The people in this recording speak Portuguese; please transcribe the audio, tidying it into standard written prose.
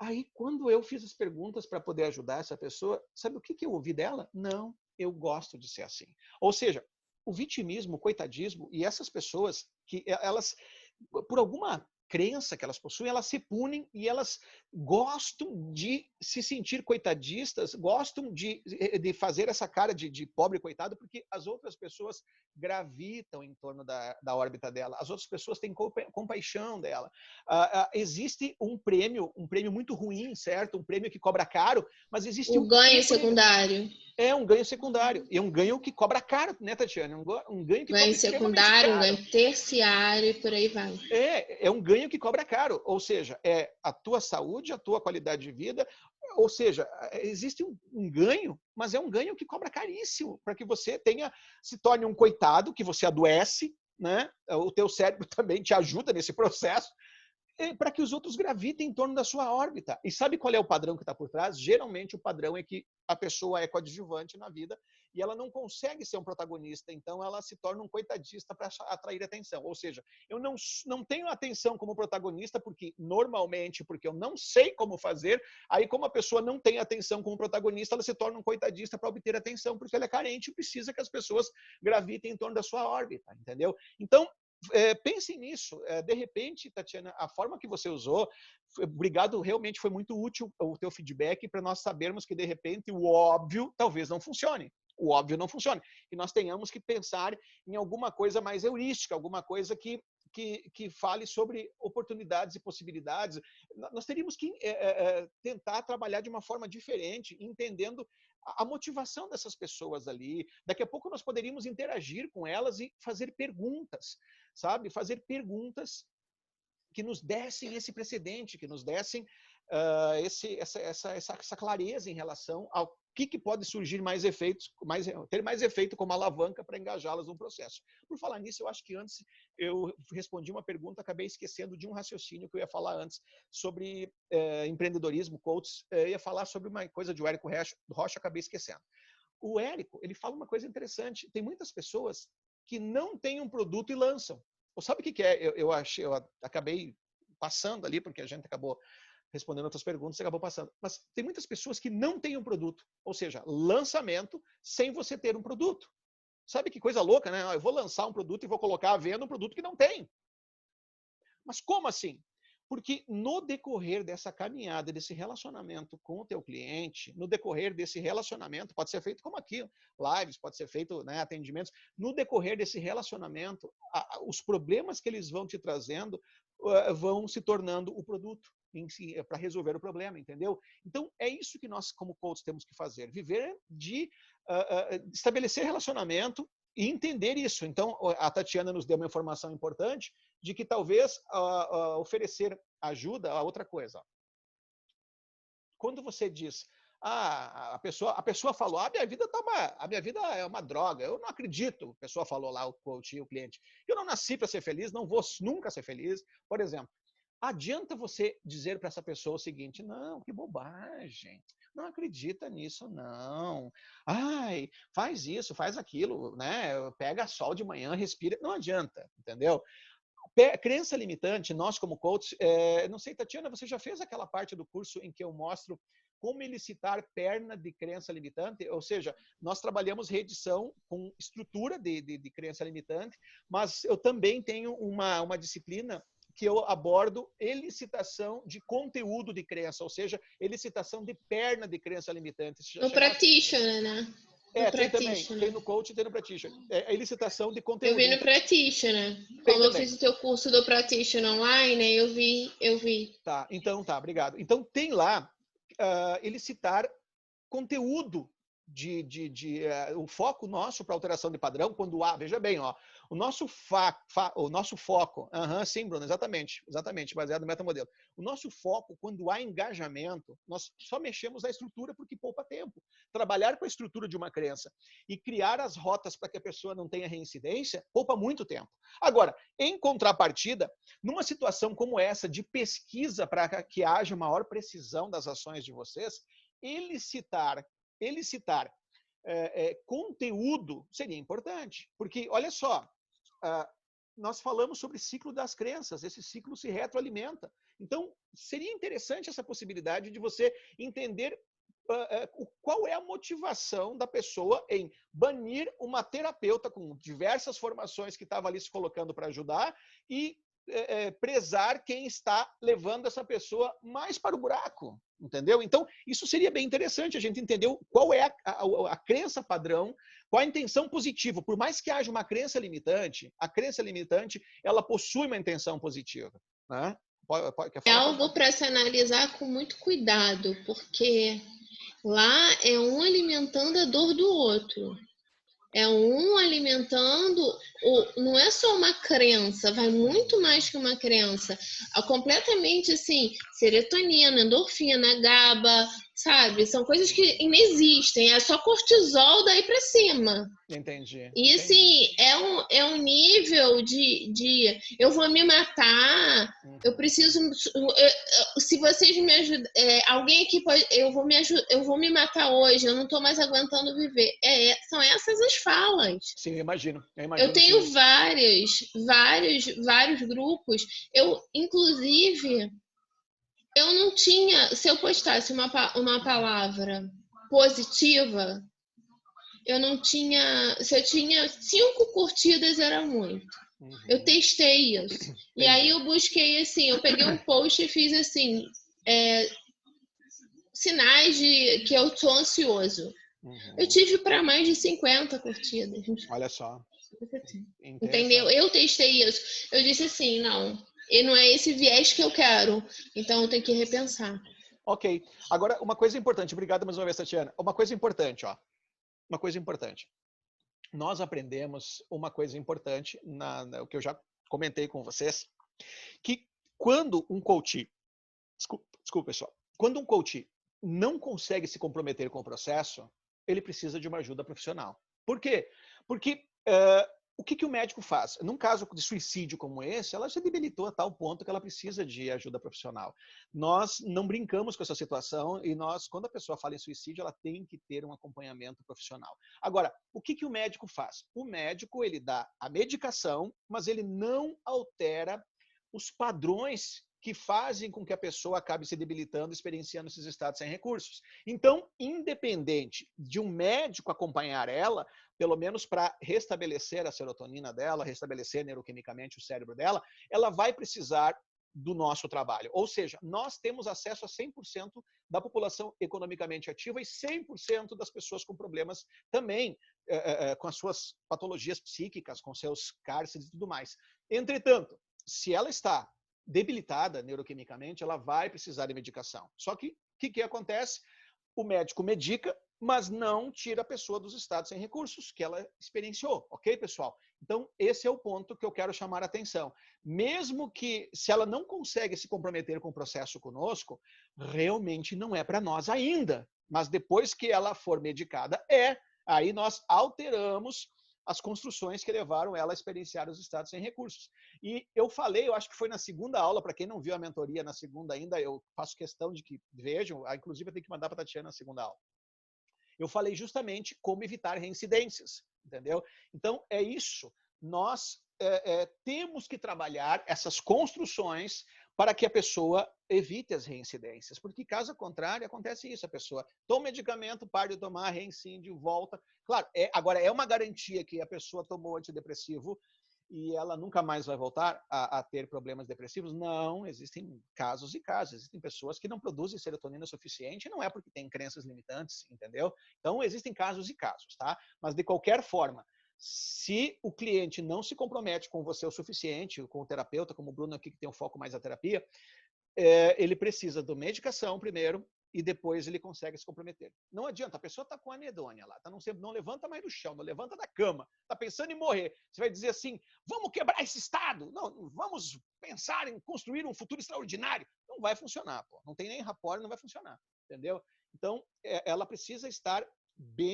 Aí, quando eu fiz as perguntas para poder ajudar essa pessoa, sabe o que que eu ouvi dela? Não, eu gosto de ser assim. Ou seja, o vitimismo, o coitadismo e essas pessoas que elas, por alguma crença que elas possuem, elas se punem e elas gostam de se sentir coitadistas, gostam de fazer essa cara de pobre coitado, porque as outras pessoas gravitam em torno da órbita dela, as outras pessoas têm compaixão dela. Existe um prêmio muito ruim, certo? Um prêmio que cobra caro, mas existe O um ganho prêmio. secundário. É um ganho secundário. E é um ganho que cobra caro, né, Tatiana? Um ganho que Ganho cobra extremamente secundário, um caro. ganho terciário e por aí vai. É um ganho que cobra caro. Ou seja, é a tua saúde, a tua qualidade de vida. Ou seja, existe um ganho, mas é um ganho que cobra caríssimo para que você se torne um coitado, que você adoece, né? O teu cérebro também te ajuda nesse processo, para que os outros gravitem em torno da sua órbita. E sabe qual é o padrão que está por trás? Geralmente o padrão é que a pessoa é coadjuvante na vida e ela não consegue ser um protagonista, então ela se torna um coitadista para atrair atenção. Ou seja, eu não tenho atenção como protagonista porque eu não sei como fazer, aí como a pessoa não tem atenção como protagonista, ela se torna um coitadista para obter atenção, porque ela é carente e precisa que as pessoas gravitem em torno da sua órbita, entendeu? Então, pense nisso. De repente, Tatiana, a forma que você usou, obrigado, realmente foi muito útil o teu feedback para nós sabermos que, de repente, o óbvio talvez não funcione. O óbvio não funcione. E nós tenhamos que pensar em alguma coisa mais heurística, alguma coisa que fale sobre oportunidades e possibilidades. Nós teríamos que tentar trabalhar de uma forma diferente, entendendo a motivação dessas pessoas ali. Daqui a pouco nós poderíamos interagir com elas e fazer perguntas, sabe? Fazer perguntas que nos dessem esse precedente, que nos dessem essa clareza em relação ao que pode surgir mais efeitos, ter mais efeito como alavanca para engajá-las no processo. Por falar nisso, eu acho que antes eu respondi uma pergunta, acabei esquecendo de um raciocínio que eu ia falar antes sobre empreendedorismo, coaches, eu ia falar sobre uma coisa de Érico Rocha, acabei esquecendo. O Érico, ele fala uma coisa interessante, tem muitas pessoas que não têm um produto e lançam. Ou sabe o que é? Eu acabei passando ali, porque a gente acabou respondendo outras perguntas e acabou passando. Mas tem muitas pessoas que não têm um produto, ou seja, lançamento sem você ter um produto. Sabe que coisa louca, né? Eu vou lançar um produto e vou colocar à venda um produto que não tem. Mas como assim? Porque no decorrer dessa caminhada, desse relacionamento com o teu cliente, no decorrer desse relacionamento, pode ser feito como aqui, lives, pode ser feito, né, atendimentos, no decorrer desse relacionamento, os problemas que eles vão te trazendo vão se tornando o produto si, para resolver o problema, entendeu? Então, é isso que nós, como coaches, temos que fazer, viver de estabelecer relacionamento e entender isso. Então, a Tatiana nos deu uma informação importante de que talvez oferecer ajuda a outra coisa. Quando você diz, a pessoa falou, a minha vida é uma droga, eu não acredito, a pessoa falou lá, o coach, o cliente, eu não nasci para ser feliz, não vou nunca ser feliz, por exemplo. Adianta você dizer para essa pessoa o seguinte, não, que bobagem, não acredita nisso, não. Ai, faz isso, faz aquilo, né? Pega sol de manhã, respira. Não adianta, entendeu? Crença limitante, nós como coaches, não sei, Tatiana, você já fez aquela parte do curso em que eu mostro como elicitar perna de crença limitante? Ou seja, nós trabalhamos reedição com estrutura de crença limitante, mas eu também tenho uma disciplina que eu abordo elicitação de conteúdo de crença, ou seja, elicitação de perna de crença limitante. Você já No chegasse? practitioner, né? No Tem também. Tem practitioner. no coach e tem no practitioner. É a elicitação de Eu vi conteúdo. no practitioner. Tem Como eu fiz também. o teu curso do practitioner online, eu vi. Tá, então tá, obrigado. Então tem lá elicitar conteúdo o foco nosso para alteração de padrão, quando há, veja bem, ó, o nosso foco, sim, Bruno, exatamente, baseado no metamodelo. O nosso foco, quando há engajamento, nós só mexemos na estrutura porque poupa tempo. Trabalhar com a estrutura de uma crença e criar as rotas para que a pessoa não tenha reincidência, poupa muito tempo. Agora, em contrapartida, numa situação como essa de pesquisa para que haja maior precisão das ações de vocês, elicitar conteúdo seria importante. Porque, olha só, nós falamos sobre ciclo das crenças, esse ciclo se retroalimenta. Então, seria interessante essa possibilidade de você entender qual é a motivação da pessoa em banir uma terapeuta com diversas formações que estava ali se colocando para ajudar e prezar quem está levando essa pessoa mais para o buraco, entendeu? Então, isso seria bem interessante, a gente entender qual é a crença padrão, qual a intenção positiva. Por mais que haja uma crença limitante, a crença limitante, ela possui uma intenção positiva, né? Quer É falar? Pode algo falar. para se analisar com muito cuidado, porque lá é um alimentando a dor do outro. É um alimentando, não é só uma crença, vai muito mais que uma crença. É completamente assim, serotonina, endorfina, GABA, sabe? São coisas que inexistem, é só cortisol daí para cima. Entendi, E entendi. assim, é um nível de eu vou me matar, eu preciso. Se vocês me ajudam, alguém aqui pode. Eu vou me matar hoje, eu não estou mais aguentando viver. São essas as falas. Sim, eu Eu imagino tenho que... vários grupos. Inclusive, eu não tinha. Se eu postasse uma palavra positiva, eu não tinha. Se eu tinha 5 curtidas, era muito. Eu testei isso. E aí Entendi. eu busquei assim, eu peguei um post e fiz assim, sinais de que eu sou ansioso. Eu tive para mais de 50 curtidas. Olha só, Entendeu? interessante. Eu testei isso. Eu disse assim, não, e não é esse viés que eu quero. Então eu tenho que repensar. Ok. Agora, uma coisa importante. Obrigado mais uma vez, Tatiana. Uma coisa importante, ó. Uma coisa importante. Nós aprendemos uma coisa importante, o que eu já comentei com vocês, que quando um coach... Desculpa, pessoal. Quando um coach não consegue se comprometer com o processo, ele precisa de uma ajuda profissional. Por quê? Porque o que o médico faz? Num caso de suicídio como esse, ela se debilitou a tal ponto que ela precisa de ajuda profissional. Nós não brincamos com essa situação e quando a pessoa fala em suicídio, ela tem que ter um acompanhamento profissional. Agora, o que o médico faz? O médico, ele dá a medicação, mas ele não altera os padrões que fazem com que a pessoa acabe se debilitando, experienciando esses estados sem recursos. Então, independente de um médico acompanhar ela, pelo menos para restabelecer a serotonina dela, restabelecer neuroquimicamente o cérebro dela, ela vai precisar do nosso trabalho. Ou seja, nós temos acesso a 100% da população economicamente ativa e 100% das pessoas com problemas também, com as suas patologias psíquicas, com seus cárceres e tudo mais. Entretanto, se ela está debilitada neuroquimicamente, ela vai precisar de medicação. Só que o que acontece? O médico medica, mas não tira a pessoa dos estados sem recursos que ela experienciou, ok, pessoal? Então, esse é o ponto que eu quero chamar a atenção. Mesmo que, se ela não consegue se comprometer com o processo conosco, realmente não é para nós ainda. Mas depois que ela for medicada, aí nós alteramos as construções que levaram ela a experienciar os estados sem recursos. E eu falei, eu acho que foi na segunda aula, para quem não viu a mentoria na segunda ainda, eu faço questão de que vejam, inclusive eu tenho que mandar para a Tatiana na segunda aula. Eu falei justamente como evitar reincidências, entendeu? Então, é isso. Nós temos que trabalhar essas construções para que a pessoa evite as reincidências, porque caso contrário, acontece isso, a pessoa toma medicamento, para de tomar, reincide, volta. Claro, agora é uma garantia que a pessoa tomou antidepressivo e ela nunca mais vai voltar a ter problemas depressivos? Não, existem casos e casos. Existem pessoas que não produzem serotonina suficiente, não é porque têm crenças limitantes, entendeu? Então, existem casos e casos, tá? Mas, de qualquer forma, se o cliente não se compromete com você o suficiente, com o terapeuta, como o Bruno aqui, que tem um foco mais na terapia, ele precisa de medicação primeiro e depois ele consegue se comprometer. Não adianta, a pessoa está com anedônia lá, não levanta mais do chão, não levanta da cama, está pensando em morrer. Você vai dizer assim, vamos quebrar esse Estado, não, vamos pensar em construir um futuro extraordinário. Não vai funcionar, pô. Não tem nem rapport, não vai funcionar, entendeu? Então, ela precisa estar bem